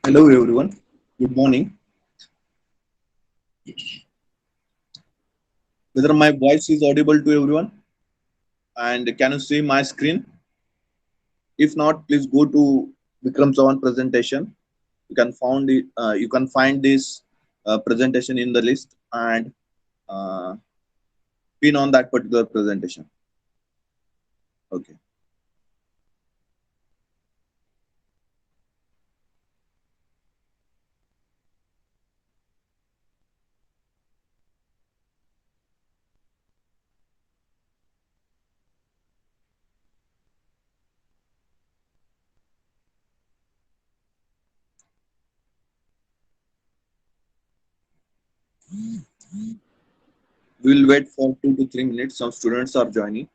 Hello everyone. Good morning. Whether my voice is audible to everyone and can you see my screen? If not, please go to Vikram Chavan presentation. You can find this presentation in the list and uh, pin on that particular presentation. Okay. We'll wait for 2 to 3 minutes. Some students are joining.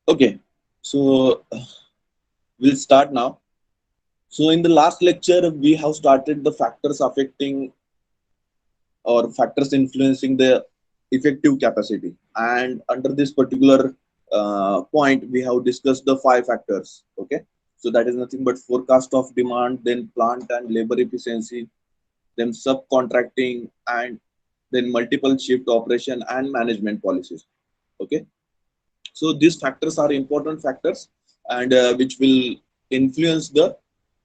Okay. So we'll start now. So in the last lecture, we have started the factors affecting or factors influencing the effective capacity. And under this particular point, we have discussed the five factors. Okay, so that is nothing but forecast of demand, then plant and labor efficiency, then subcontracting, and then multiple shift operation and management policies. Okay, so these factors are important factors and which will influence the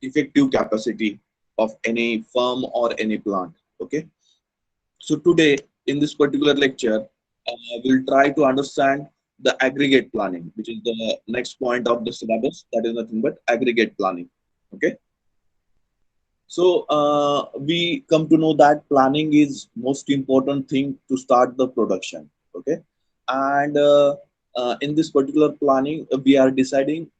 effective capacity of any firm or any plant. Okay, so today, in this particular lecture, we'll try to understand the aggregate planning, which is the next point of the syllabus. That is nothing but aggregate planning. Okay. So we come to know that planning is most important thing to start the production. Okay. And in this particular planning, we are deciding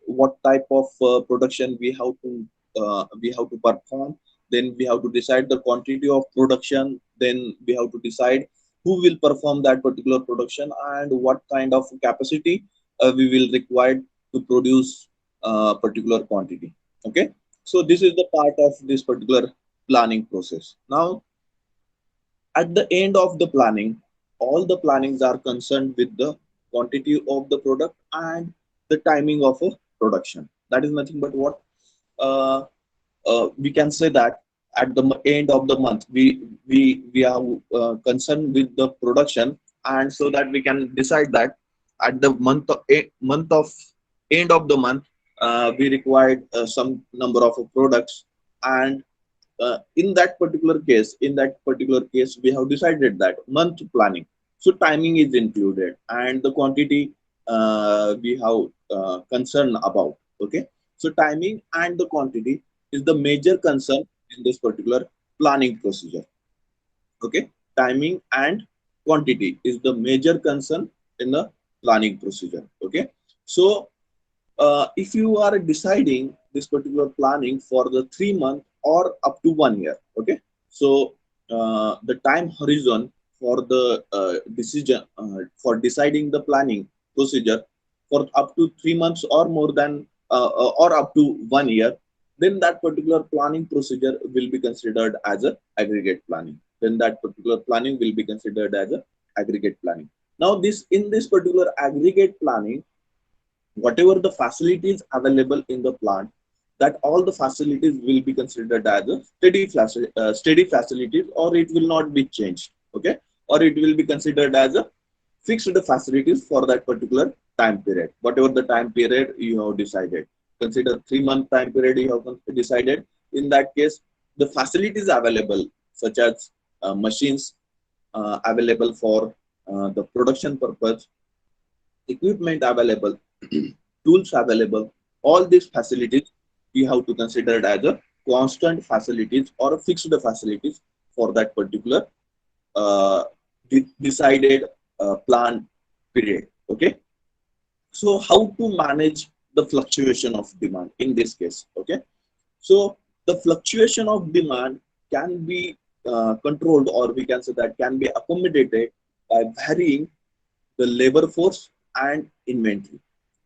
what type of production we have to perform. Then we have to decide the quantity of production. Then we have to decide who will perform that particular production and what kind of capacity we will require to produce particular quantity. Okay, so this is the part of this particular planning process. Now, at the end of the planning, all the plannings are concerned with the quantity of the product and the timing of a production. That is nothing but what uh, we can say that at the end of the month we are concerned with the production, and so that we can decide that at the month of end of the month we required some number of products, and in that particular case we have decided that month planning, so timing is included and the quantity we have concern about. Okay, so timing and the quantity is the major concern in this particular planning procedure. Okay, timing and quantity is the major concern in the planning procedure. Okay, so if you are deciding this particular planning for the 3 month or up to 1 year. Okay, so the time horizon for the decision for deciding the planning procedure for up to 3 months or more than or up to 1 year, then that particular planning procedure will be considered as a aggregate planning. Then that particular planning will be considered as a aggregate planning. Now this in this particular aggregate planning, whatever the facilities available in the plant, that all the facilities will be considered as a steady facilities, or it will not be changed. Okay, or it will be considered as a fixed facilities for that particular time period, whatever the time period you have decided. consider 3 month time period you have decided. In that case, the facilities available, such as machines available for the production purpose, equipment available, tools available, all these facilities we have to consider it as a constant facilities or a fixed facilities for that particular decided plan period. Okay, so how to manage the fluctuation of demand in this case? Okay, so the fluctuation of demand can be controlled, or we can say that can be accommodated by varying the labor force and inventory,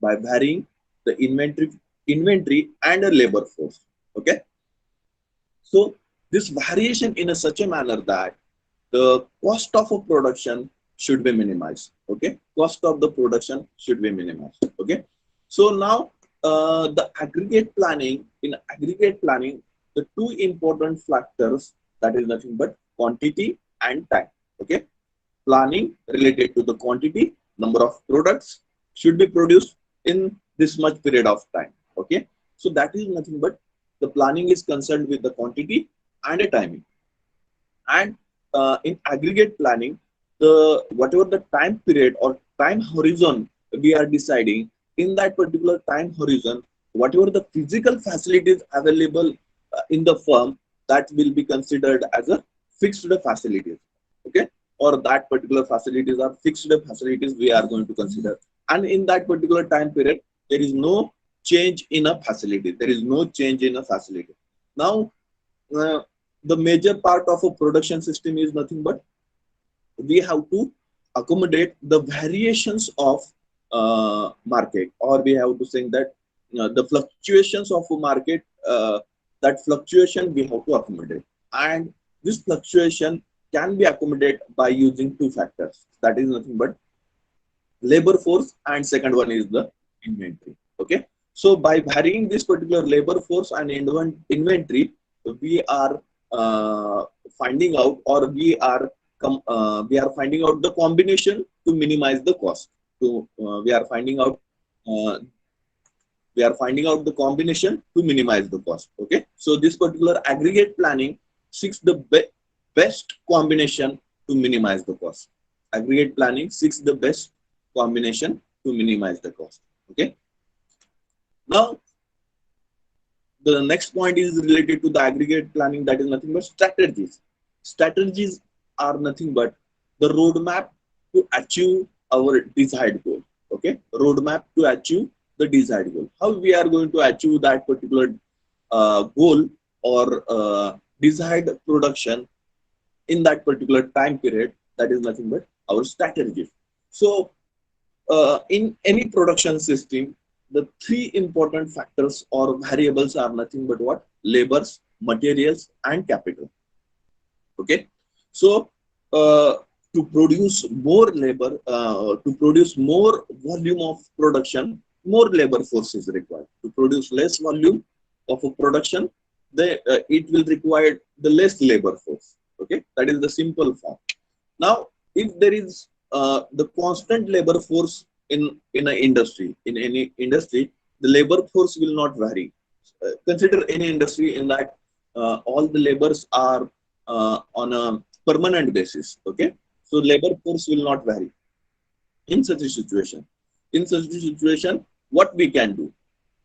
by varying the inventory and a labor force. Okay, so this variation in a such a manner that the cost of a production should be minimized. Okay, cost of the production should be minimized. Okay, so now the aggregate planning, in aggregate planning, the two important factors, that is nothing but quantity and time. Okay, planning related to the quantity, number of products should be produced in this much period of time. Okay, so that is nothing but the planning is concerned with the quantity and a timing. And in aggregate planning, the whatever the time period or time horizon we are deciding, in that particular time horizon, whatever the physical facilities available in the firm, that will be considered as a fixed facilities. Okay, or that particular facilities are fixed facilities we are going to consider, and in that particular time period there is no change in a facility, there is no change in a facility. Now uh, the major part of a production system is nothing but we have to accommodate the variations of market, or we have to say that the fluctuations of a market, that fluctuation we have to accommodate, and this fluctuation can be accommodated by using two factors, that is nothing but labor force, and second one is the inventory. Okay, so by varying this particular labor force and inventory, we are finding out, or we are finding out the combination to minimize the cost. So uh, we are finding out the combination to minimize the cost. Okay, so this particular aggregate planning seeks the best combination to minimize the cost. Aggregate planning seeks the best combination to minimize the cost. Okay, now the next point is related to the aggregate planning, that is nothing but strategies. Strategies are nothing but the roadmap to achieve our desired goal. Okay, roadmap to achieve the desired goal. How we are going to achieve that particular goal or desired production in that particular time period, that is nothing but our strategy. So in any production system, the three important factors or variables are nothing but what? Labors, materials, and capital. Okay, so to produce more labor, to produce more volume of production, more labor force is required. To produce less volume of a production, it will require the less labor force. Okay, that is the simple form. Now, if there is the constant labor force in an industry, in any industry, the labor force will not vary. Consider any industry in that all the labors are on a permanent basis. Okay, so labor force will not vary in such a situation. In such a situation, what we can do,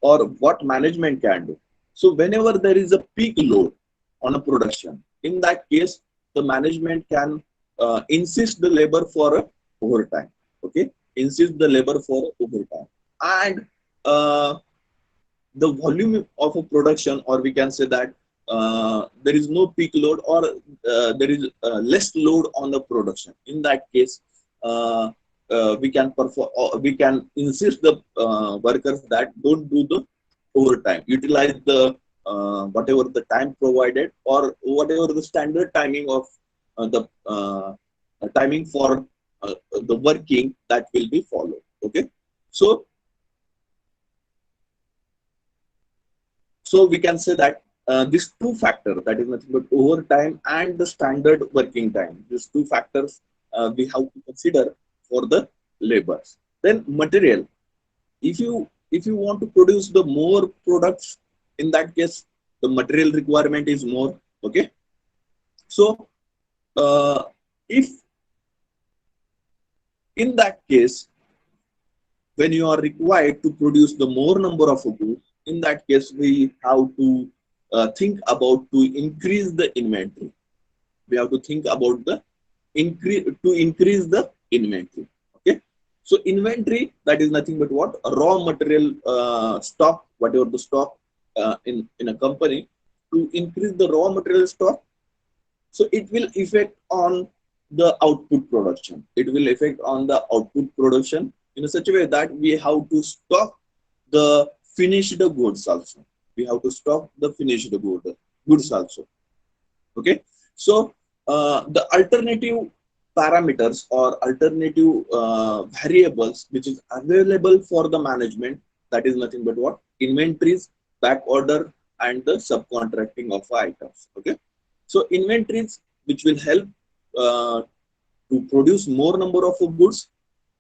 or what management can do. So whenever there is a peak load on a production, in that case, the management can insist the labor for overtime. Okay, insist the labor for overtime, and uh, the volume of a production, or we can say that there is no peak load, or there is less load on the production. In that case, we can perform, we can insist the workers that don't do the overtime, utilize the whatever the time provided, or whatever the standard timing of the timing for the working, that will be followed. Okay, so we can say that these two factors, that is nothing but overtime and the standard working time, these two factors we have to consider for the labors. Then material. If you if you want to produce the more products, in that case the material requirement is more. Okay, so if in that case, when you are required to produce the more number of goods, in that case we have to think about to increase the inventory. We have to think about the increase the inventory. Okay, so inventory, that is nothing but what, a raw material stock, whatever the stock in a company. To increase the raw material stock, so it will affect on the output production. It will affect on the output production in such a way that we have to stock the finished goods also. We have to stock the finished goods also. Okay, so the alternative parameters or alternative variables which is available for the management, that is nothing but what, inventories, back order, and the subcontracting of items. Okay, so inventories which will help uh, to produce more number of goods.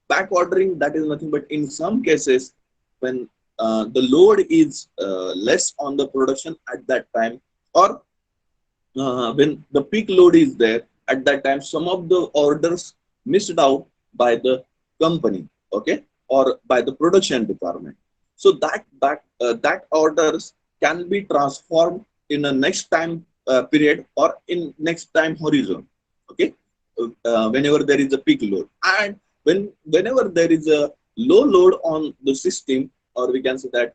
Back ordering, that is nothing but in some cases when the load is less on the production at that time, or when the peak load is there at that time, some of the orders missed out by the company. Okay, or by the production department. So that orders can be transformed in a next time period or in next time horizon. Okay, whenever there is a peak load, and whenever there is a low load on the system, or we can say that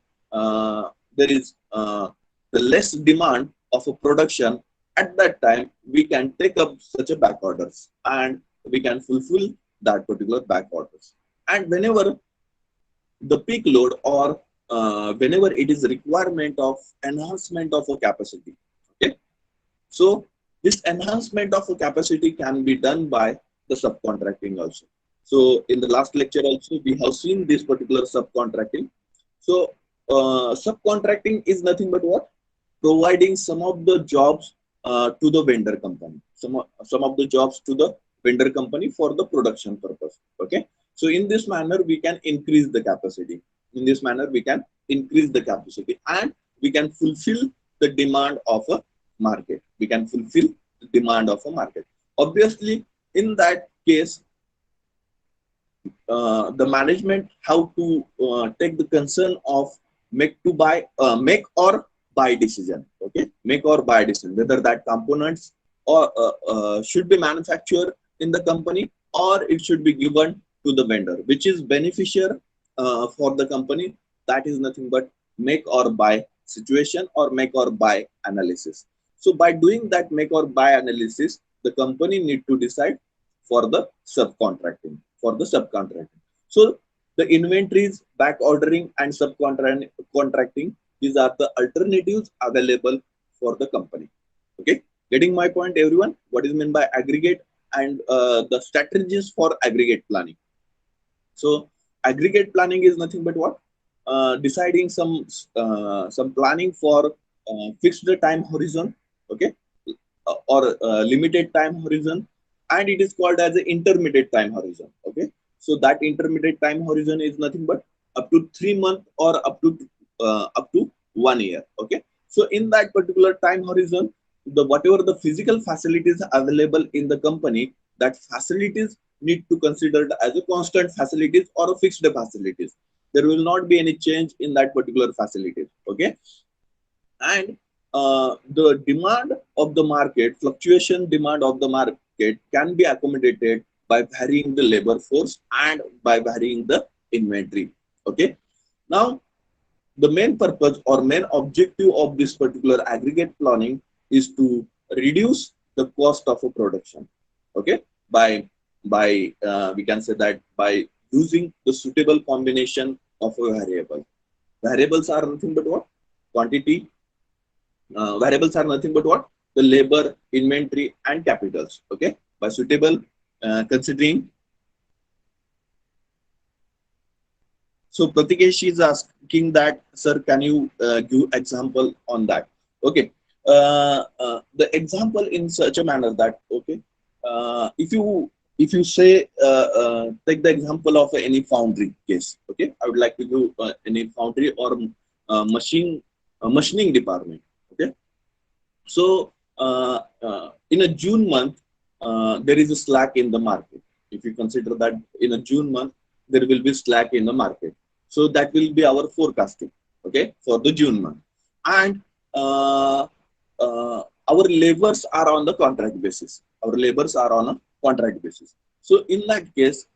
there is the less demand of a production, at that time we can take up such a back orders and we can fulfill that particular back orders. And whenever the peak load, or whenever it is requirement of enhancement of a capacity. Okay, so this enhancement of a capacity can be done by the subcontracting also. So in the last lecture also we have seen this particular subcontracting. So subcontracting is nothing but what, providing some of the jobs to the vendor company, some of the jobs to the vendor company for the production purpose. Okay, so in this manner we can increase the capacity. In this manner we can increase the capacity, and we can fulfill the demand of a market. We can fulfill the demand of a market. Obviously, in that case, the management have to take the concern of make or buy decision. Okay, make or buy decision, whether that components or should be manufactured in the company, or it should be given to the vendor, which is beneficial for the company. That is nothing but make or buy situation, or make or buy analysis. So by doing that make or buy analysis, the company need to decide for the subcontracting. So the inventories, back ordering, and subcontracting, these are the alternatives available for the company. Okay, getting my point, everyone? What is meant by aggregate, and the strategies for aggregate planning. So aggregate planning is nothing but what, deciding some planning for fixed time horizon. Okay, or limited time horizon, and it is called as an intermediate time horizon. Okay, so that intermediate time horizon is nothing but up to 3 months or up to 1 year. Okay, so in that particular time horizon, the whatever the physical facilities available in the company, that facilities need to considered as a constant facilities or a fixed facilities. There will not be any change in that particular facilities. Okay, and the demand of the market, fluctuation demand of the market, can be accommodated by varying the labor force and by varying the inventory. Okay, now the main purpose or main objective of this particular aggregate planning is to reduce the cost of a production. Okay, by we can say that by using the suitable combination of a variable. Variables are nothing but what, quantity. Variables are nothing but what, the labor, inventory, and capitals. Okay, by suitable considering. So Pratikesh is asking that, sir, can you give example on that? Okay, the example in such a manner that, okay, if you if you say take the example of any foundry case. Okay, I would like to do any foundry or machining department. Okay, so in a June month, there is a slack in the market. If you consider that in a June month, there will be slack in the market. So that will be our forecasting, okay, for the June month. And uh, our labors are on the contract basis. Our labors are on a contract basis. So in that case,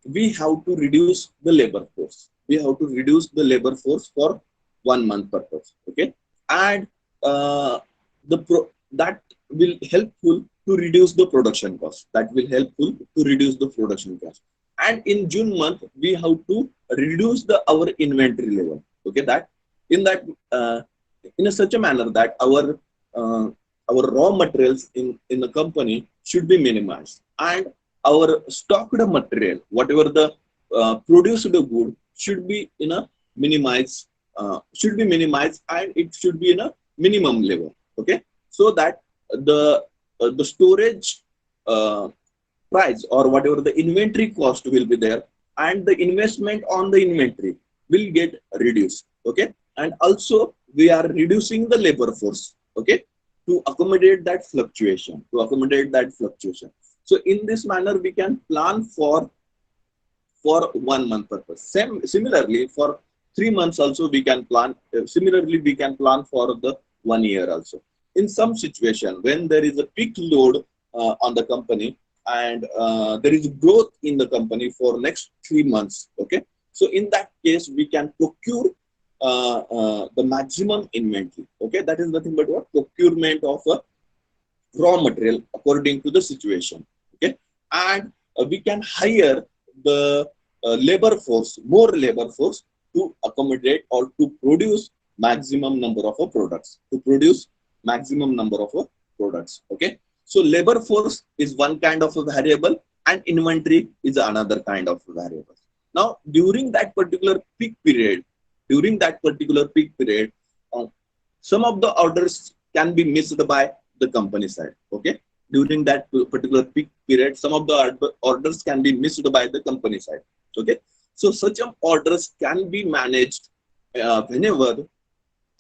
we have to reduce the labor force. We have to reduce the labor force for 1 month purpose. Okay, and that will helpful to reduce the production cost. That will helpful to reduce the production cost. And in June month, we have to reduce the our inventory level. Okay, that in that in a such a manner that uh, our raw materials in the company should be minimized, and our stocked material, whatever the produced good, should be in a minimized, and it should be in a minimum level. Okay, so that the storage uh, price or whatever the inventory cost will be there, and the investment on the inventory will get reduced. Okay, and also we are reducing the labor force. Okay, to accommodate that fluctuation. So in this manner we can plan for 1 month purpose. Similarly, for 3 months also we can plan. Similarly, we can plan for the 1 year also. In some situation, when there is a peak load on the company, and there is growth in the company for next 3 months. Okay, so in that case, we can procure the maximum inventory. Okay, that is nothing but what procurement of a raw material according to the situation. Okay, and we can hire the more labor force to accommodate or to produce maximum number of products. Okay, so labor force is one kind of a variable, and inventory is another kind of variable. Now during that particular peak period, uh, some of the orders can be missed by the company side. Okay, during that particular peak period, some of the orders can be missed by the company side. Okay, so such orders can be managed whenever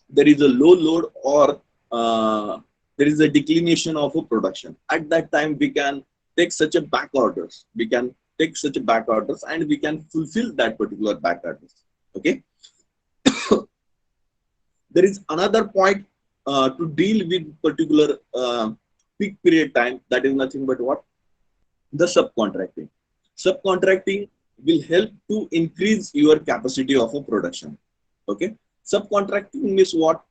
there is a low load, or there is a declination of a production. At that time, we can take such a back orders. And we can fulfill that particular back orders. Okay, there is another point to deal with particular peak period time. That is nothing but what the subcontracting will help to increase your capacity of a production. Okay, subcontracting means what?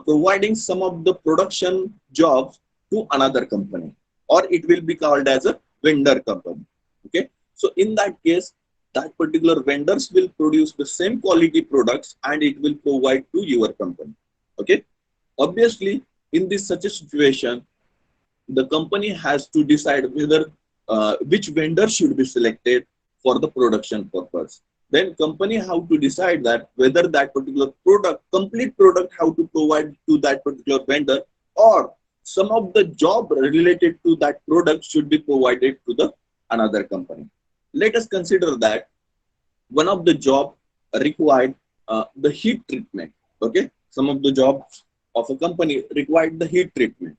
Providing some of the production jobs to another company, or it will be called as a vendor company. Okay, so in that case, that particular vendors will produce the same quality products, and it will provide to your company. Okay, obviously, in this such a situation, the company has to decide whether which vendor should be selected for the production purpose. Then company have to decide that whether that particular complete product, how to provide to that particular vendor, or some of the job related to that product should be provided to the another company. Let us consider that one of the job required the heat treatment. Okay, some of the jobs of a company required the heat treatment.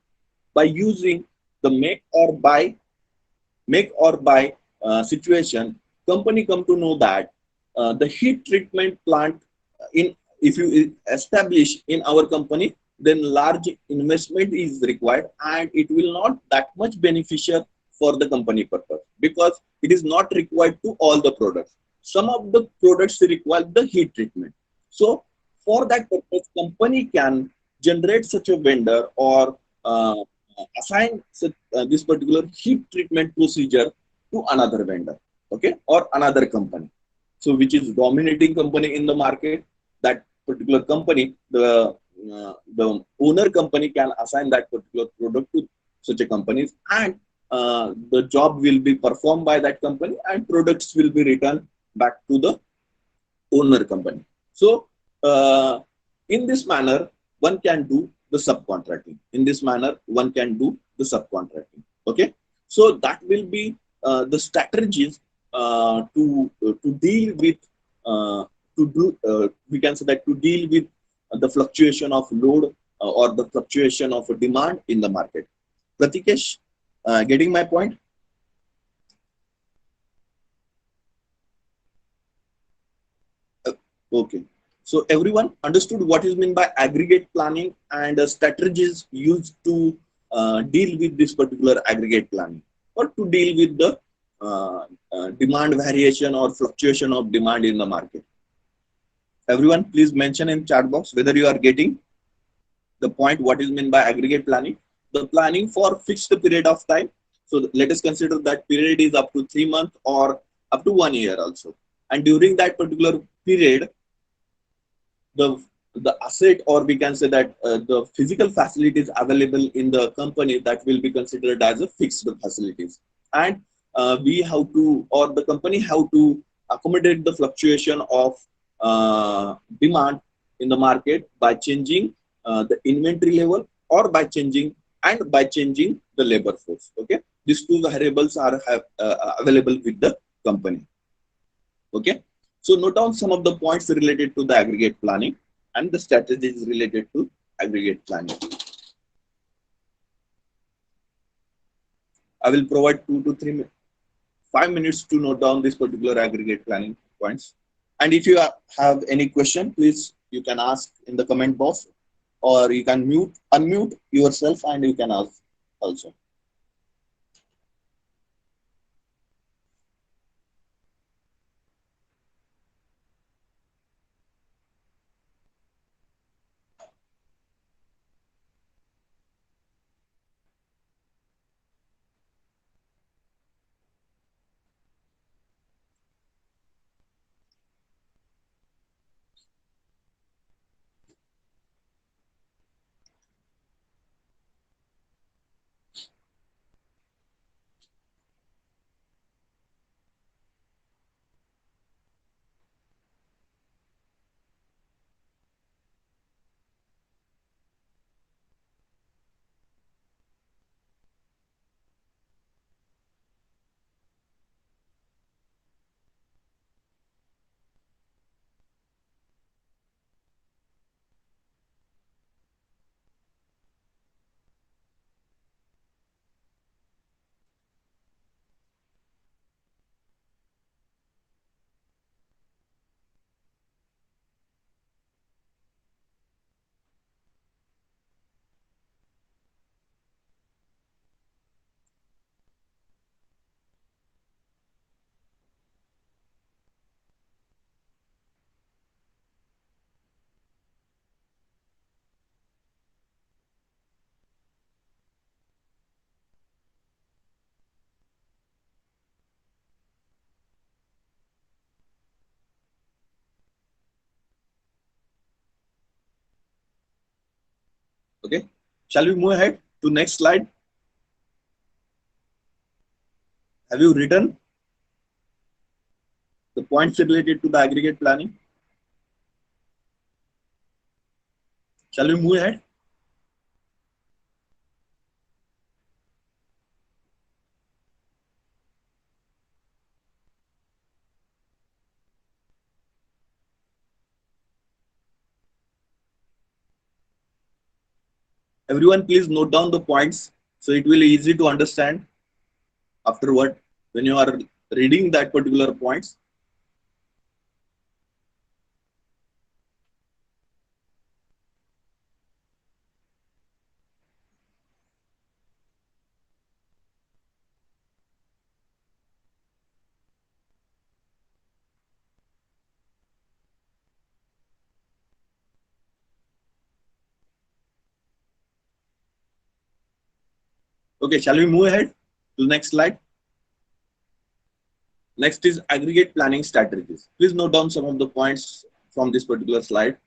By using the make or buy situation, company come to know that the heat treatment plant, in if you establish in our company, then large investment is required, and it will not that much beneficial for the company purpose, because it is not required to all the products. Some of the products require the heat treatment. So for that purpose, company can generate such a vendor, or assign this particular heat treatment procedure to another vendor. Okay, or another company, so which is dominating company in the market. That particular company, the owner company can assign that particular product to such a companies, and the job will be performed by that company, and products will be returned back to the owner company. So in this manner, one can do the subcontracting. Okay, so that will be the strategies to deal with to do we can say that to deal with the fluctuation of load or the fluctuation of demand in the market. Pratikesh, getting my point? Uh, okay. So everyone understood what is meant by aggregate planning and strategies used to deal with this particular aggregate planning or to deal with the demand variation or fluctuation of demand in the market. Everyone, please mention in chat box whether you are getting the point what is meant by aggregate planning. The planning for fixed period of time. So let us consider that period is up to 3 months or up to 1 year also. And during that particular period, the the asset or we can say that the physical facilities available in the company that will be considered as a fixed facilities, and we have to or the company have to accommodate the fluctuation of demand in the market by changing the inventory level or by changing the labor force. Okay, these two variables are available with the company. Okay, so note down some of the points related to the aggregate planning and the strategies related to aggregate planning. I will provide 5 minutes to note down this particular aggregate planning points. And if you have any question, please you can ask in the comment box, or you can unmute yourself and you can ask also. Okay, shall we move ahead to next slide? Have you written the points related to the aggregate planning? Shall we move ahead? Everyone, please note down the points so it will be easy to understand afterward when you are reading that particular points. Okay, shall we move ahead to the next slide? Next is aggregate planning strategies. Please note down some of the points from this particular slide.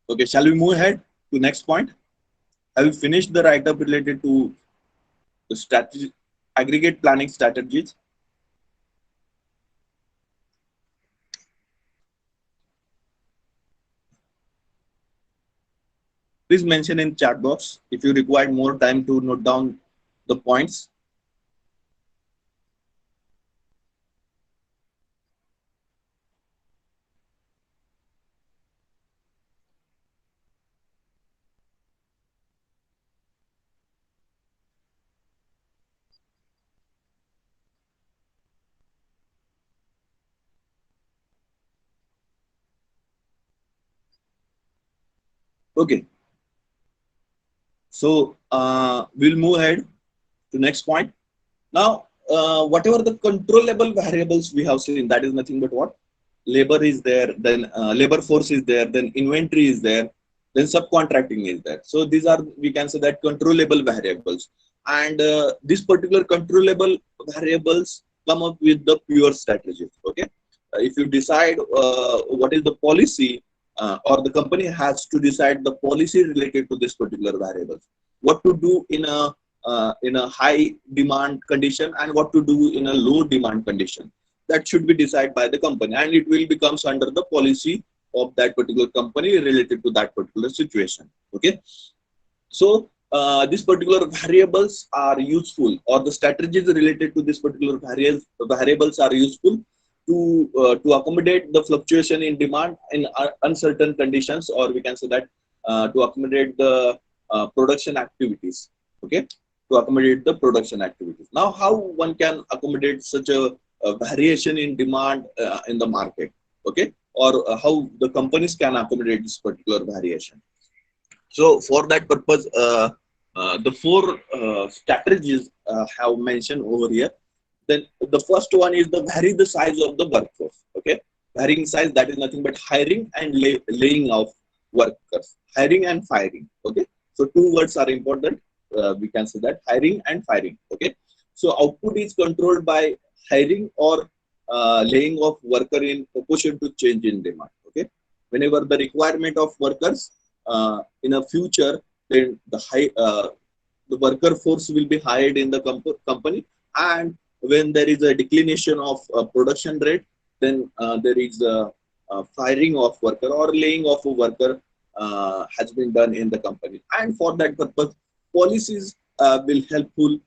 Okay, shall we move ahead to next point? Have you finished the write-up related to the strategy, aggregate planning strategies? Please mention in chat box if you require more time to note down the points. Okay, so we'll move ahead to next point. Now, whatever the controllable variables we have seen, that is nothing but what? Labor is there, then labor force is there, then inventory is there, then subcontracting is there. So these are, we can say that, controllable variables. And these particular controllable variables come up with the pure strategies. Okay, if you decide what is the policy, or the company has to decide the policy related to this particular variables, what to do in a high demand condition and what to do in a low demand condition, that should be decided by the company, and it will becomes under the policy of that particular company related to that particular situation. Okay, so these particular variables are useful, or the strategies related to this particular variables are useful to accommodate the fluctuation in demand in uncertain conditions, or we can say that to accommodate the production activities. Okay, to accommodate the production activities. Now, how one can accommodate such a variation in demand in the market? Okay, or how the companies can accommodate this particular variation. So for that purpose, the four strategies have mentioned over here. Then the first one is the vary the size of the workforce. Okay, varying size, that is nothing but hiring and laying off workers, hiring and firing. Okay, so two words are important. We can say that hiring and firing. Okay, so output is controlled by hiring or laying off worker in proportion to change in demand. Okay, whenever the requirement of workers in a future, then the worker force will be hired in the company, and when there is a declination of production rate, then there is a firing of worker or laying off a worker has been done in the company. And for that purpose, policies will helpful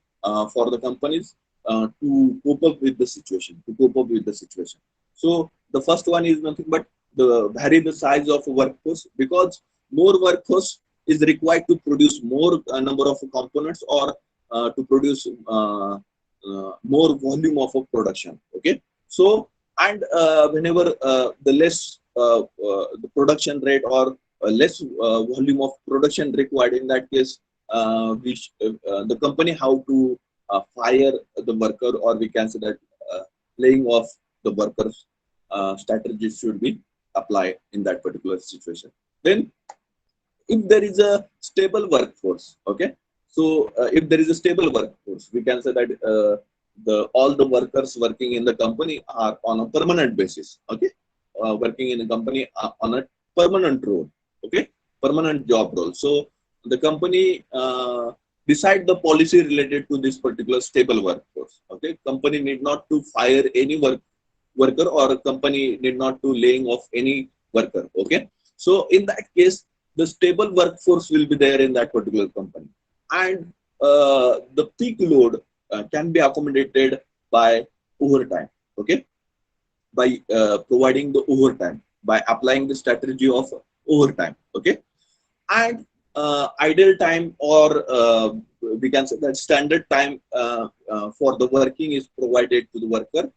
for the companies to cope up with the situation, So the first one is nothing but the vary the size of workforce, because more workforce is required to produce more number of components, or to produce more volume of a production. Okay, so and whenever the less the production rate, or less volume of production required, in that case the company how to fire the worker, or we can say that laying off the workers strategies should be applied in that particular situation. Then if there is a stable workforce, okay, so if there is a stable workforce, we can say that the all the workers working in the company are on a permanent basis. Okay, working in a company on a permanent role. Okay, permanent job role. So the company decide the policy related to this particular stable workforce. Okay, company need not to fire any worker, or a company need not to laying off any worker. Okay, so in that case, the stable workforce will be there in that particular company, and the peak load can be accommodated by overtime. Okay, by providing the overtime, by applying the strategy of overtime. Okay, and idle time, or we can say that standard time for the working is provided to the worker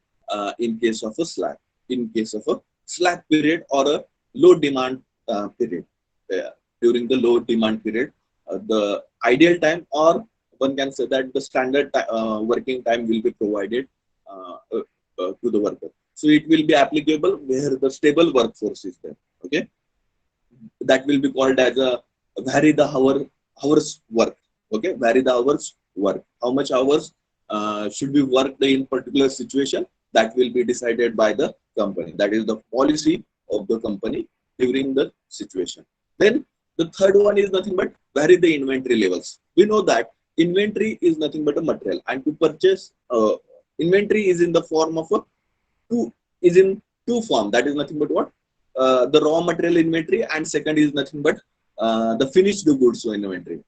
in case of a slack period, or a low demand period. During the low demand period, the ideal time, or one can say that the standard working time will be provided to the worker. So it will be applicable where the stable workforce is there. Okay, that will be called as a vary the hours work. Okay, vary the hours work. How much hours should be worked in particular situation, that will be decided by the company. That is the policy of the company during the situation. Then the third one is nothing but vary the inventory levels. We know that inventory is nothing but a material, and to purchase inventory is in the form of a two is in two form. That is nothing but what the raw material inventory, and second is nothing but the finished goods inventory.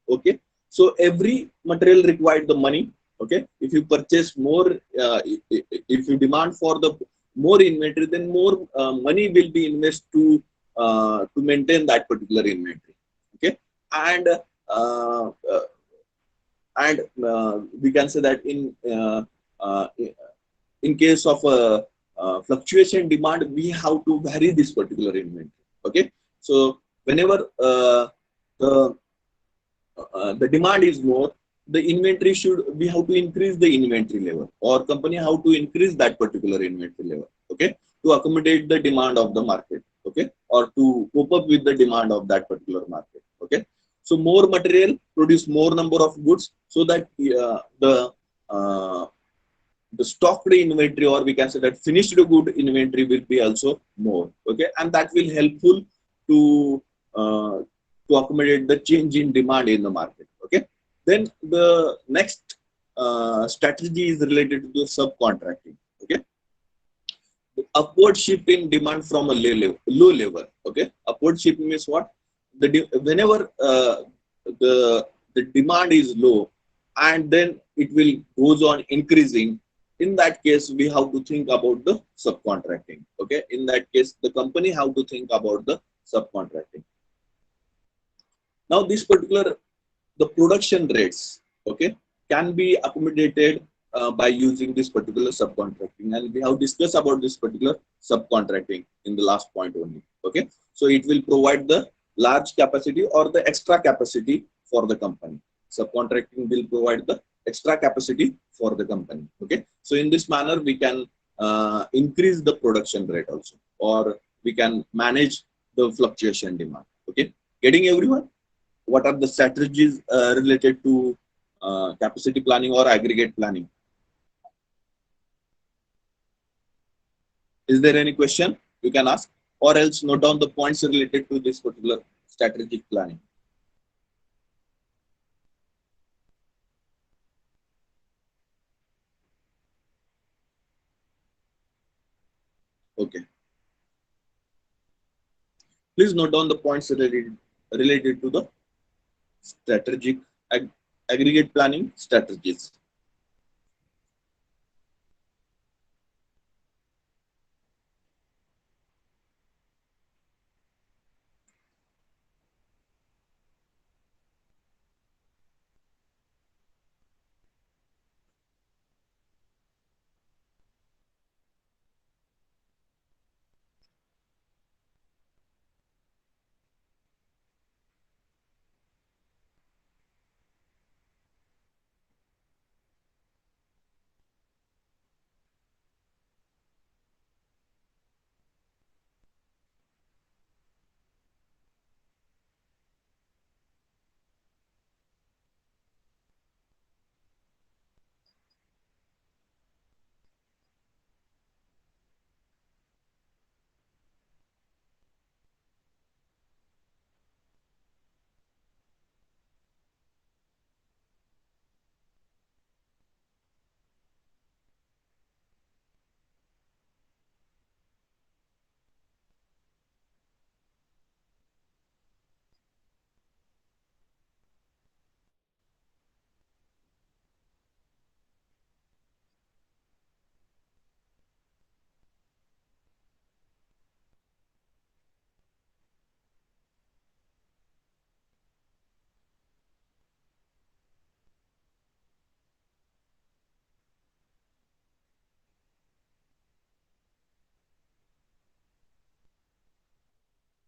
Okay, so every material required the money. Okay, if you purchase more, if you demand for the more inventory, then more money will be invested to maintain that particular inventory. Okay, and uh, uh, we can say that uh, in case of a fluctuation demand, we have to vary this particular inventory. Okay, so whenever the the demand is more, the inventory should, we have to increase the inventory level, or company how to increase that particular inventory level. Okay, to accommodate the demand of the market. Okay, or to cope up with the demand of that particular market. Okay, so more material produce more number of goods, so that uh, the stocked inventory, or we can say that finished good inventory, will be also more. Okay, and that will helpful to uh, to accommodate the change in demand in the market. Okay, then the next strategy is related to the subcontracting. Okay, upward shift in demand from a low level. Okay, upward shift means what? Whenever the the demand is low, and then it will goes on increasing, in that case we have to think about the subcontracting. Okay, in that case the company have to think about the subcontracting. Now this particular, the production rates, okay, can be accommodated by using this particular subcontracting, and we have discussed about this particular subcontracting in the last point only. Okay, so it will provide the large capacity or the extra capacity for the company. Subcontracting will provide the extra capacity for the company. Okay, so in this manner we can increase the production rate also, or we can manage the fluctuation demand. Okay, getting everyone? What are the strategies related to capacity planning or aggregate planning? Is there any question you can ask, or else note down the points related to this particular strategic planning? Okay, please note down the points related to the strategic aggregate planning strategies.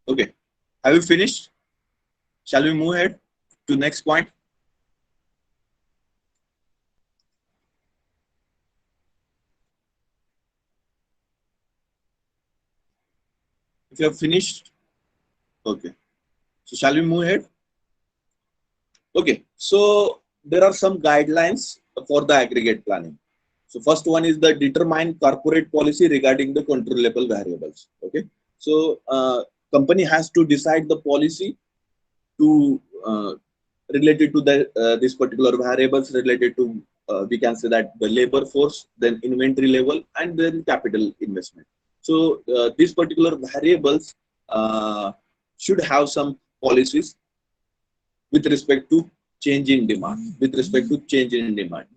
Okay, have you finished? Shall we move ahead to next point? If you have finished, okay. So shall we move ahead? Okay, so there are some guidelines for the aggregate planning. So first one is the determine corporate policy regarding the controllable variables. Okay, so company has to decide the policy to related to the this particular variables related to we can say that the labor force, then inventory level, and then capital investment. So these particular variables should have some policies with respect to change in demand,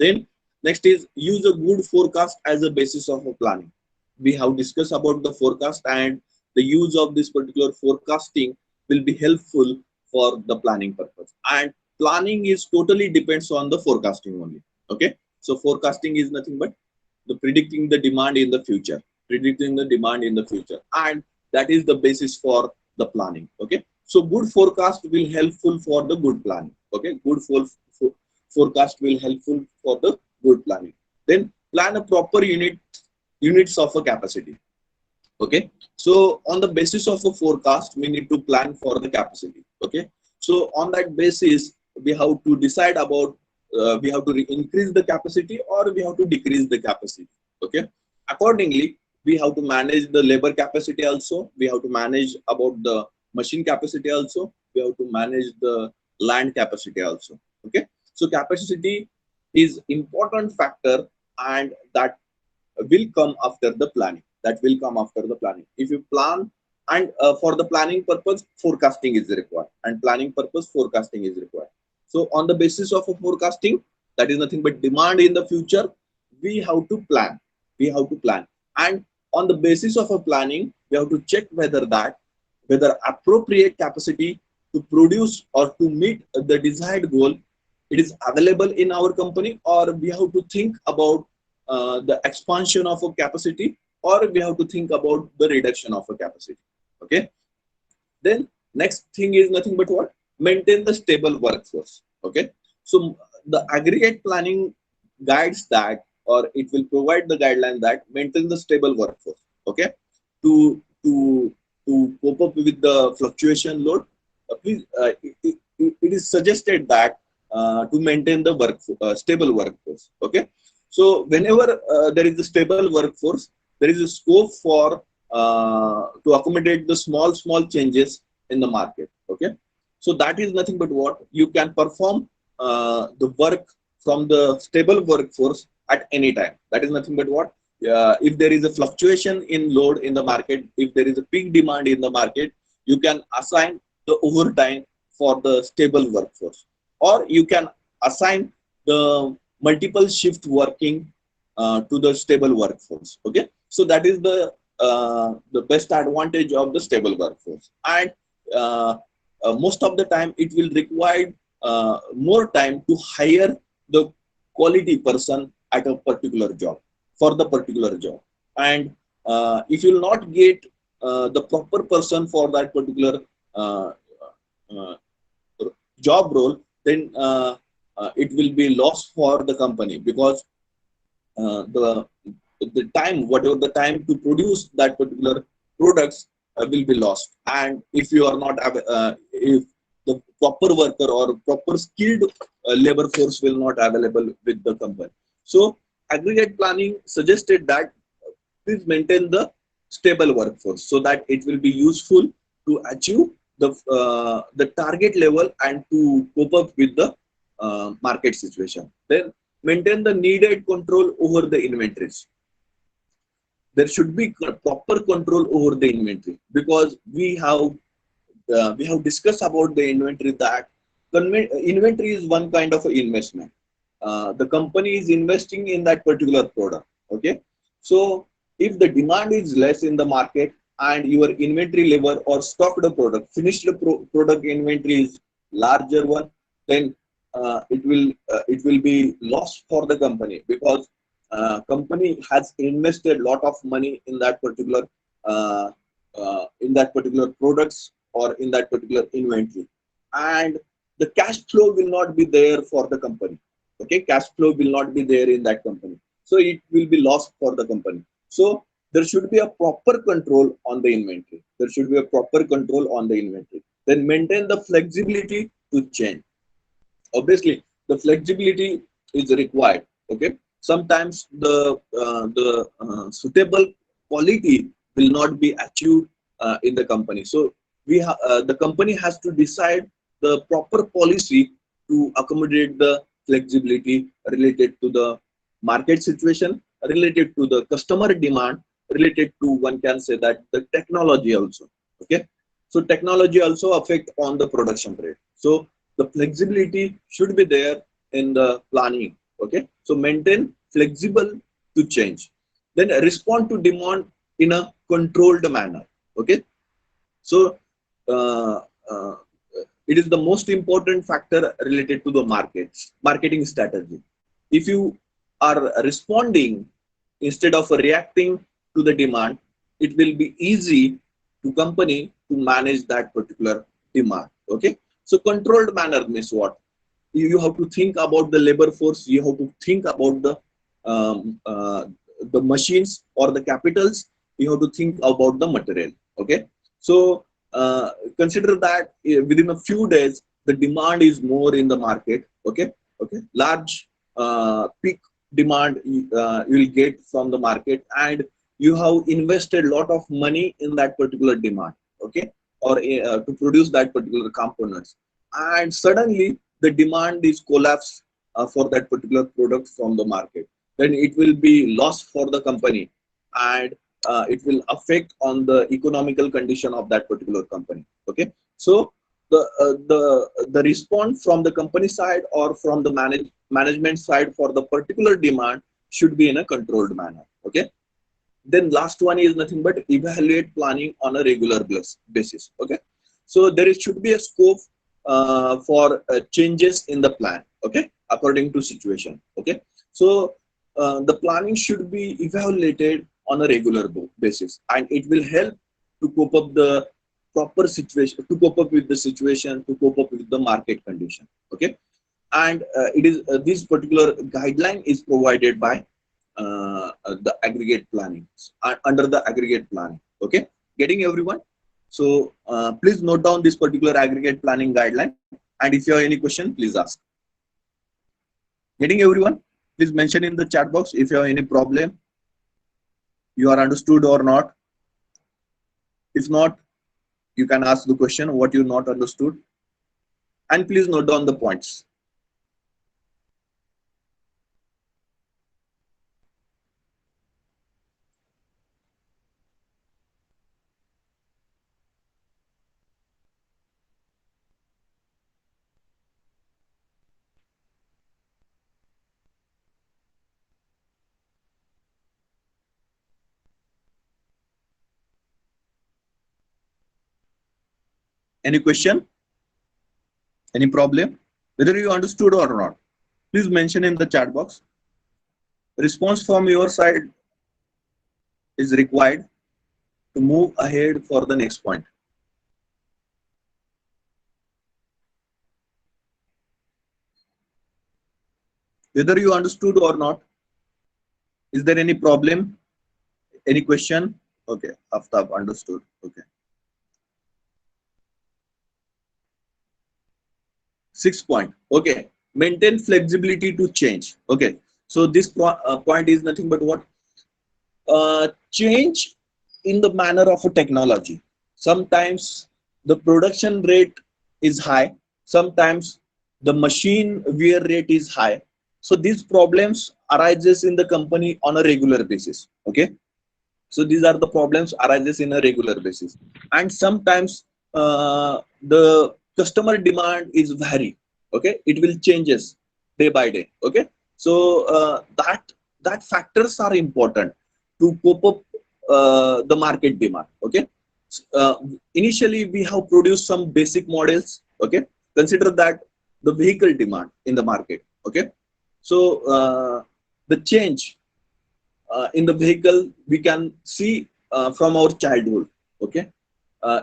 then next is use a good forecast as a basis of a planning. We have discussed about the forecast, and the use of this particular forecasting will be helpful for the planning purpose, and planning is totally depends on the forecasting only. Okay, so forecasting is nothing but the predicting the demand in the future, and that is the basis for the planning. Okay, so good forecast will helpful for the good planning. Okay, forecast will helpful for the good planning. Then plan a proper units of a capacity. Okay, so on the basis of a forecast we need to plan for the capacity. Okay, so on that basis we have to decide about we have to increase the capacity or we have to decrease the capacity. Okay, accordingly we have to manage the labor capacity also, we have to manage about the machine capacity also, we have to manage the land capacity also. Okay, so capacity is important factor, and that will come after the planning. If you plan, and for the planning purpose forecasting is required, and planning purpose forecasting is required. So on the basis of a forecasting, that is nothing but demand in the future, we have to plan, and on the basis of a planning we have to check whether appropriate capacity to produce or to meet the desired goal, it is available in our company, or we have to think about the expansion of a capacity, or we have to think about the reduction of a capacity. Okay, then next thing is nothing but what? Maintain the stable workforce. Okay, so the aggregate planning guides that, or it will provide the guideline that maintain the stable workforce. Okay, to cope up with the fluctuation load, it is suggested that to maintain the stable workforce. Okay, so whenever there is a stable workforce, there is a scope for to accommodate the small changes in the market. Okay, so that is nothing but what? You can perform the work from the stable workforce at any time. That is nothing but what? If there is a fluctuation in load in the market, if there is a peak demand in the market, you can assign the overtime for the stable workforce, or you can assign the multiple shift working to the stable workforce. Okay, so that is the best advantage of the stable workforce, and most of the time it will require more time to hire the quality person at a particular job, for the particular job, and if you will not get the proper person for that particular uh, job role, then it will be lost for the company, because the time, whatever the time to produce that particular products will be lost, and if you are not if the proper worker or proper skilled labor force will not available with the company. So aggregate planning suggested that please maintain the stable workforce so that it will be useful to achieve the target level and to cope up with the market situation. Then maintain the needed control over the inventories. There should be proper control over the inventory, because we have discussed about the inventory that inventory is one kind of investment. The company is investing in that particular product. Okay, so if the demand is less in the market and your inventory level or stocked product, finished product inventory is larger one, then it will be lost for the company, because company has invested lot of money uh, in that particular products or in that particular inventory, and the cash flow will not be there for the company. Okay, cash flow will not be there in that company, so it will be lost for the company. So there should be a proper control on the inventory. Then maintain the flexibility to change. Obviously the flexibility is required. Okay, sometimes the suitable quality will not be achieved in the company, so the company has to decide the proper policy to accommodate the flexibility related to the market situation, related to the customer demand, related to, one can say that, the technology also. Okay, so technology also affect on the production rate. So the flexibility should be there in the planning. Okay, so maintain flexible to change, then respond to demand in a controlled manner. Okay, so uh, uh, it is the most important factor related to the marketing strategy. If you are responding instead of reacting to the demand, it will be easy to company to manage that particular demand. Okay, so controlled manner means what? You have to think about the labor force, you have to think about um, uh, the machines or the capitals, you have to think about the material. Okay, so consider that within a few days the demand is more in the market. Okay, okay, large peak demand you will get from the market, and you have invested a lot of money in that particular demand. Okay, or to produce that particular components, and suddenly the demand is collapsed for that particular product from the market, then it will be loss for the company, and it will affect on the economical condition of that particular company. Okay, so the response from the company side or from the management side for the particular demand should be in a controlled manner. Okay, then last one is nothing but evaluate planning on a regular basis. Okay, so should be a scope for changes in the plan. Okay, according to situation. Okay, so the planning should be evaluated on a regular basis, and it will help to cope up the proper situation, to cope up with the situation, to cope up with the market condition. Okay, and it is this particular guideline is provided by the aggregate planning, under the aggregate planning. Okay, getting everyone? So please note down this particular aggregate planning guideline, and if you have any question, please ask. Getting everyone? Please mention in the chat box if you have any problem, you are understood or not. If not, you can ask the question what you not understood, and please note down the points. Any question? Any problem? Whether you understood or not, please mention in the chat box. Response from your side is required to move ahead for the next point. Whether you understood or not, is there any problem? Any question? Okay, Aftab understood. Okay. 6 point. Okay, maintain flexibility to change. Okay, so this point is nothing but what? Change in the manner of a technology. Sometimes the production rate is high, sometimes the machine wear rate is high. So these problems arises in the company on a regular basis. Okay, so these are the problems arises in a regular basis, and sometimes the customer demand is vary. Okay, it will changes day by day. Okay, so that factors are important to cope up the market demand. Okay, uh, initially we have produced some basic models. Okay, consider that the vehicle demand in the market. Okay, so the change in the vehicle we can see from our childhood. Okay,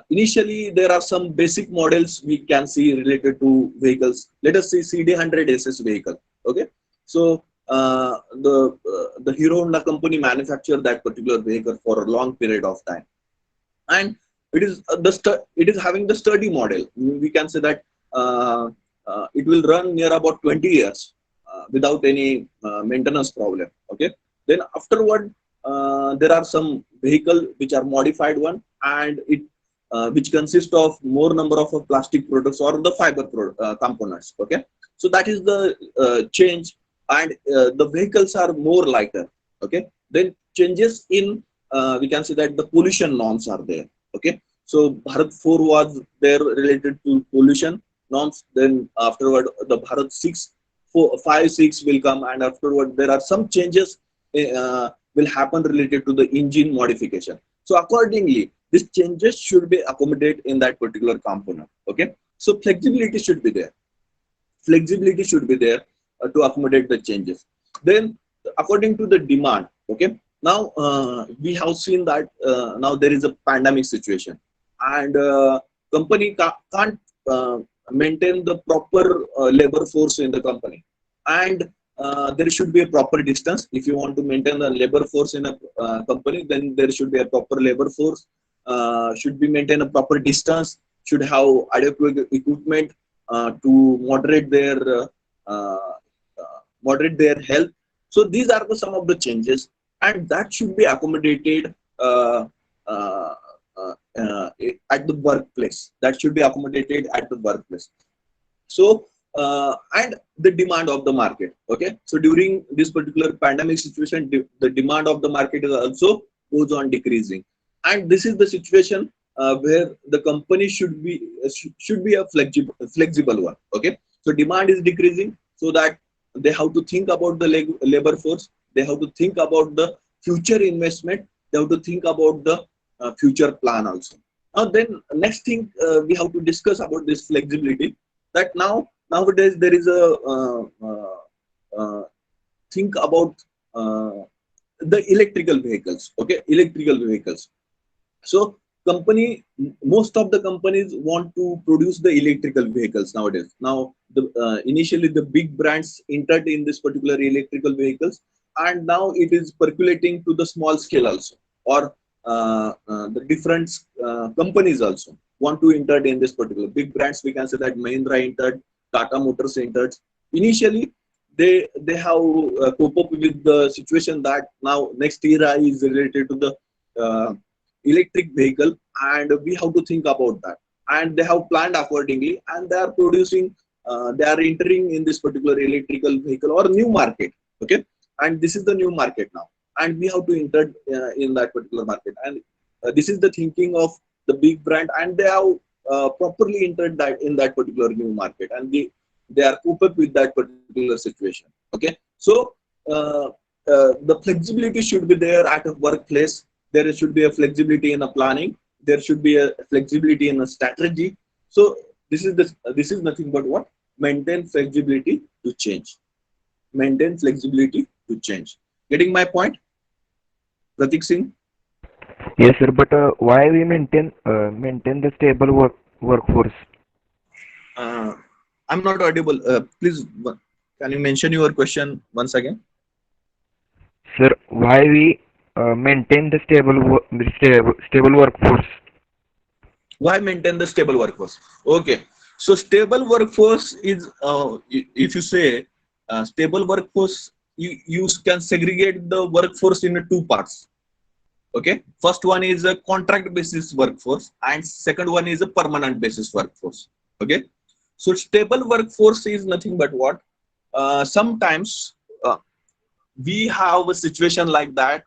initially there are some basic models we can see related to vehicles. Let us see CD100 SS vehicle. Okay, so the Hero Honda company manufactured that particular vehicle for a long period of time, and it is it is having the sturdy model. We can say that it will run near about 20 years without any maintenance problem. Okay, then afterward there are some vehicle which are modified one, and which consist of more number of plastic products or the fiber components. Okay, so that is the change, and the vehicles are more lighter. Okay, then changes in we can say that the pollution norms are there. Okay, so Bharat 4 was there related to pollution norms. Then afterward, the Bharat 6, 4, 5, 6 will come, and afterward there are some changes will happen related to the engine modification. So accordingly, these changes should be accommodated in that particular component. Okay, so flexibility should be there. Flexibility should be there to accommodate the changes. Then, according to the demand, okay. Now we have seen that now there is a pandemic situation, and company can't maintain the proper labor force in the company, and there should be a proper distance. If you want to maintain the labor force in a company, then there should be a proper labor force. Should be maintain a proper distance. Should have adequate equipment to moderate their health. So these are some of the changes, and that should be accommodated uh, at the workplace. That should be accommodated at the workplace. So and the demand of the market. Okay, so during this particular pandemic situation, the demand of the market is also goes on decreasing, and this is the situation where the company should be a flexible one. Okay, so demand is decreasing, so that they have to think about the labor force. They have to think about the future investment. They have to think about the future plan also. Now then, next thing we have to discuss about this flexibility, that nowadays there is a think about the electrical vehicles. Okay, electrical vehicles. So most of the companies want to produce the electrical vehicles nowadays. Now initially the big brands entered in this particular electrical vehicles, and now it is percolating to the small scale also, or the different companies also want to enter in this particular big brands. We can say that Mahindra entered, Tata Motors entered. Initially they have cope up with the situation that now next era is related to the electric vehicle, and we have to think about that, and they have planned accordingly, and they are producing, they are entering in this particular electrical vehicle or new market. Okay, and this is the new market now, and we have to enter in that particular market, and this is the thinking of the big brand, and they have properly entered that in that particular new market, and they are cope up with that particular situation. Okay, so uh, the flexibility should be there at a workplace. There should be a flexibility in a planning. There should be a flexibility in a strategy. So this is nothing but what? Maintain flexibility to change. Maintain flexibility to change. Getting my point, Pratik Singh? Yes, sir. But why we maintain the stable workforce? uh, I'm not audible. Please, can you mention your question once again? Sir, why we maintain the stable workforce? Why maintain the stable workforce? Okay, so stable workforce is if you say stable workforce, you can segregate the workforce in two parts. Okay, first one is a contract basis workforce, and second one is a permanent basis workforce. Okay, so stable workforce is nothing but what? Sometimes we have a situation like that.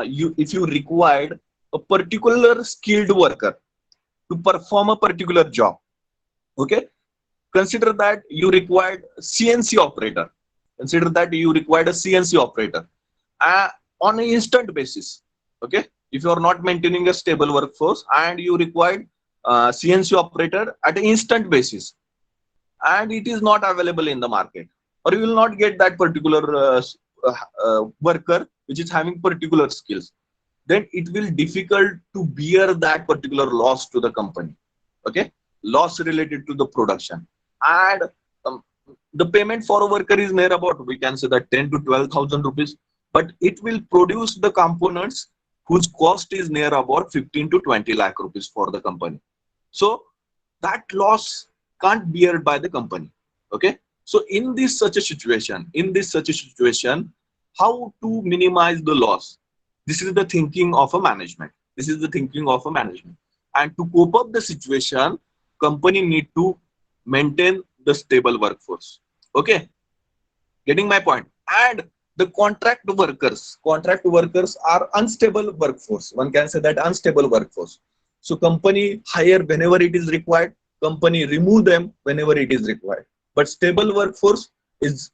You If you required a particular skilled worker to perform a particular job. Okay, consider that you required CNC operator. Consider that you required a CNC operator uh, on an instant basis. Okay, if you are not maintaining a stable workforce and you required CNC operator at an instant basis, and it is not available in the market, or you will not get that particular worker which is having particular skills, then it will difficult to bear that particular loss to the company. Okay, loss related to the production, and um, the payment for a worker is near about, we can say that 10 to 12,000 rupees, but it will produce the components whose cost is near about 15 to 20 lakh rupees for the company. So that loss can't bear by the company. Okay, so in this such a situation, how to minimize the loss? This is the thinking of a management. This is the thinking of a management. and to cope up the situation, company need to maintain the stable workforce. Okay, getting my point? And the contract workers are unstable workforce. One can say that unstable workforce. So company hire whenever it is required, company remove them whenever it is required. But stable workforce is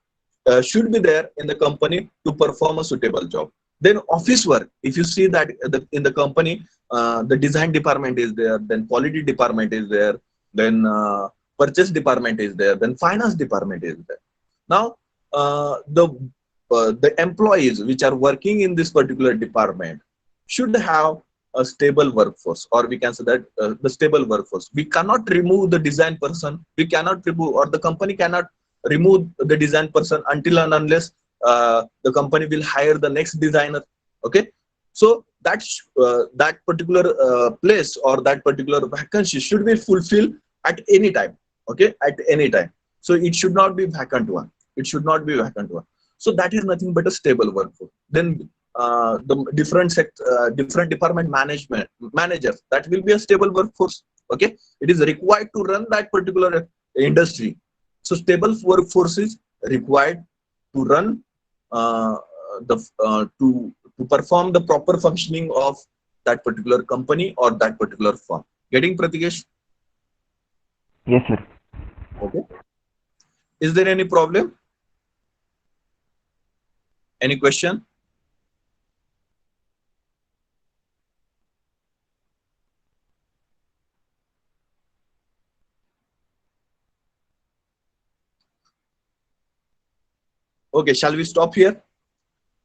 should be there in the company to perform a suitable job. Then office work, if you see that in the company, the design department is there, then quality department is there, then purchase department is there, then finance department is there. Now the employees which are working in this particular department should have a stable workforce, or we can say that the stable workforce. We cannot remove the design person. We cannot remove, or the company cannot remove the design person until and unless the company will hire the next designer. Okay, so that particular place or that particular vacancy should be fulfilled at any time. Okay, at any time. So it should not be vacant one. It should not be vacant one. So that is nothing but a stable workforce. Then the different department managers, that will be a stable workforce. Okay, it is required to run that particular industry. So stable workforce is required to run to perform the proper functioning of that particular company or that particular firm. Getting, Pratikesh? Yes, sir. Okay. Is there any problem? Any question? Okay, shall we stop here?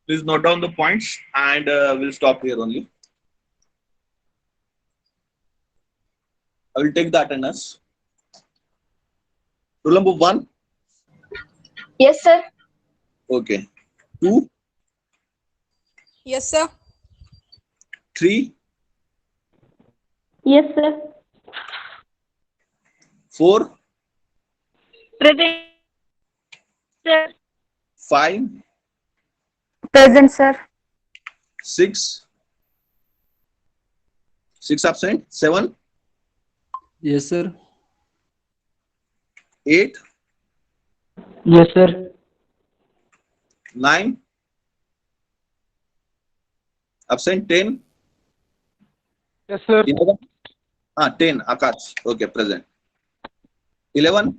Please note down the points and we'll stop here only. I will take the attendance. Rule number 1. Yes, sir. Okay. 2, Yes, sir. 3, Yes, sir. 4, Present, sir. 5, Present, sir. 6. 6 absent. 7, Yes, sir. 8, Yes, sir. 9, absent. 10, Yes, sir. 11. 10. Akash. Okay, present. 11,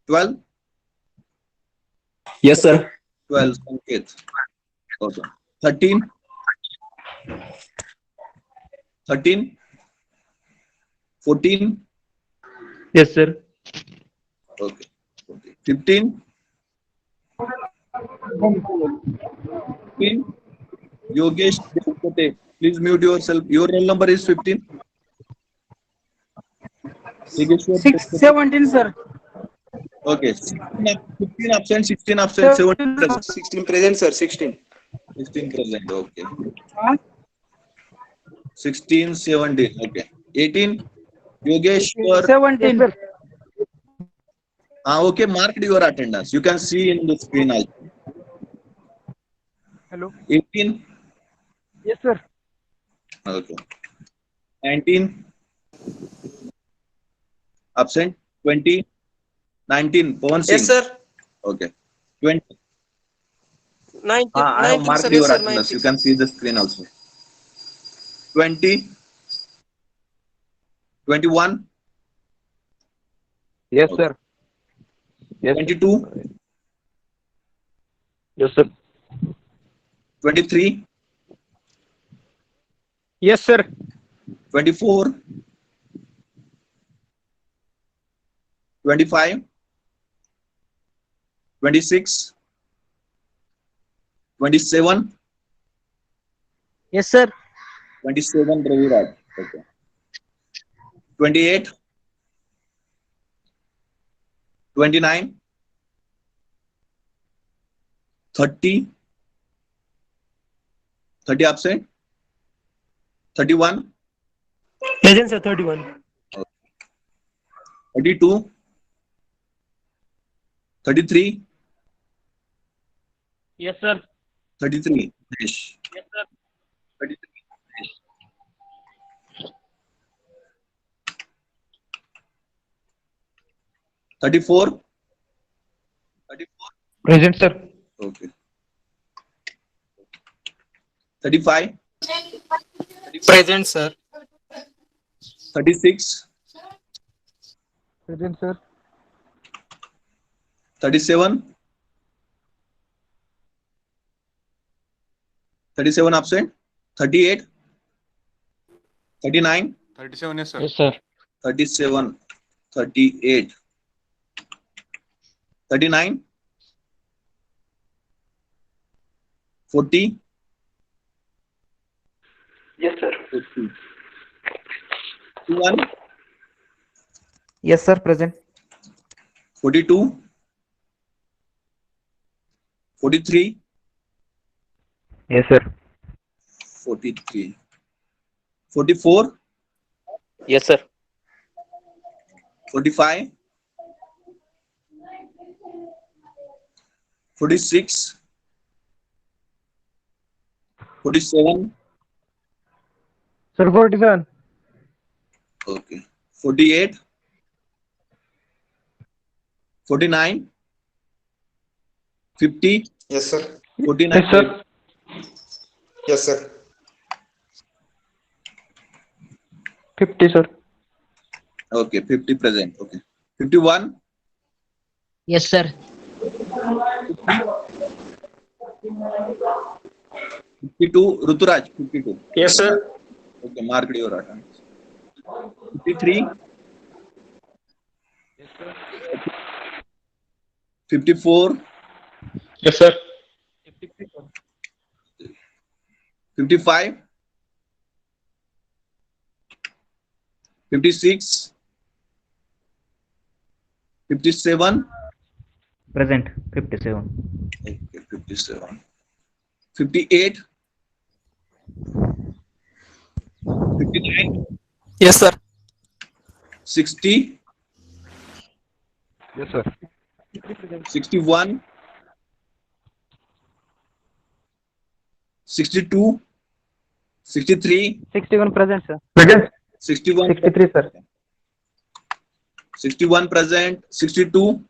12, Yes, sir. 12. Sanket. Okay. 13, 13, 14. Yes, sir. Okay. 15, 15. Yogesh Devkote. Please mute yourself. Your roll number is 15. Yogeshwar Devkote. 17, sir. Okay. 15 absent, 16 absent, 17 present. 16 present, sir. 16. 16 present. Okay. 16, 17. Okay. 18. Yogeshwar. 17. Okay. Marked your attendance. You can see in the screen also. Hello. 18. Yes, sir. Okay. 19. Absent. 20. 19. Pawan Singh. Yes, sir. Okay. 20. 19, I have 19, marked sir. your Yes, sir. attendance. 19. You can see the screen also. 20. 21. Yes, Okay. sir. Yes. 22. Yes, sir. 23. Yes, sir. 24. 25. 26. 27. Yes, sir. 27 Raviraj. Okay. 28. 29. 30. 30 absent. 31. Present, sir. 31. 32. 33. Yes, sir. 33. Dinesh. Yes, sir. 33. Dinesh. 34. Present, sir. Okay. 35. Present, sir. 36. Present, sir. 37. 37 absent. 38. 39. 37, yes, sir. Yes, sir. 37. 38. 39. 40. Yes, sir. 41. 41. Yes, sir. Present. 42. 43. Yes, sir. 43. 44. Yes, sir. 45. 46. 47. Sir, 47. Okay. 48. 49. 50. Yes, sir. 49. Yes, sir. Yes, sir. 50, sir. Okay. 50 present. Okay. 51. Yes, sir. 52. Ruturaj. 52. Yes, sir. Okay. Mark your attendance. 53. 54. Yes, sir. 55. 56. 57. Present. 57. Okay. 57. 58. 59. Yes, sir. 60. Yes, sir. 61. 62. 63. 61 present, sir. Present. 61. 63, sir. 61 present. 62.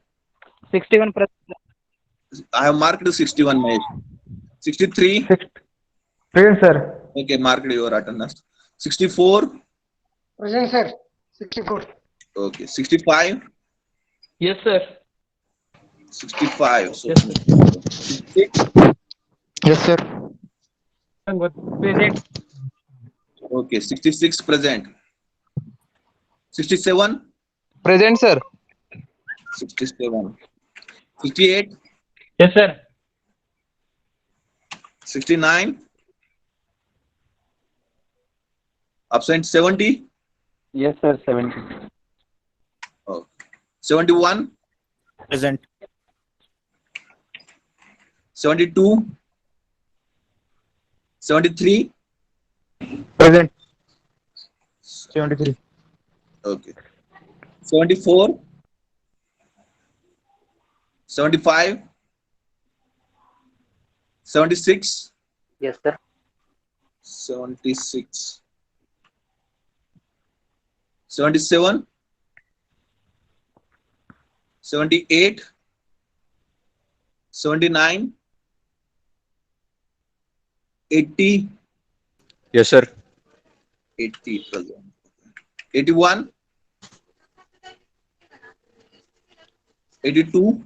61 present. I have marked 61, Mahesh. 63. Present, sir. Okay, marked your attendance. 64. Present, sir. 64. Okay, 65. Yes, sir. 65. So, Yes, sir. 66. Yes, sir. Present. Okay, 66 present. 67. Present, sir. 67. 68. Yes, sir. 69. Absent 70. Yes, sir. 70. Okay. 71. Present. 72. 73. Present. 73. Okay. 74. 75. 76. Yes, sir. 76. 77. 78. 79. 80. Yes, sir. 80 present. 81. 82.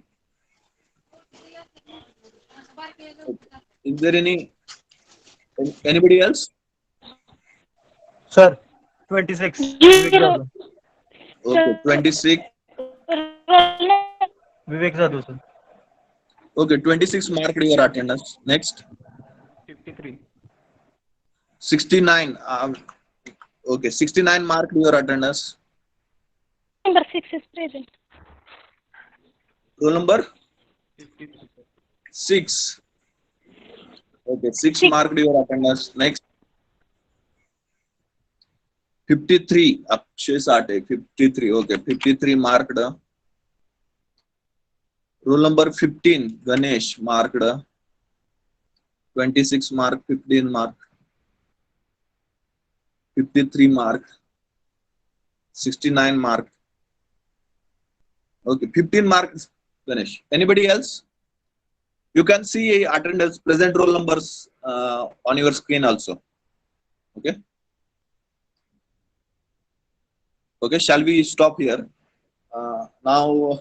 Is there anybody else? Sir. 26. Zero. Okay, 26. Vivek Sadhu, sir. Okay, 26 marked your attendance. Next, 53. 69. Okay, 69 marked your attendance. Number 6 is present. Roll number 53. 6. Okay, 6 Six. marked your attendance. Next, 53. Akshay Sate, 53. Okay, 53 marked. Roll number 15. Ganesh marked. 26 mark, 15 mark. 53 mark. 69 mark. Okay, 15 marks, Ganesh. Anybody else? You can see attendance, present roll numbers on your screen also. Okay. Okay, shall we stop here? Now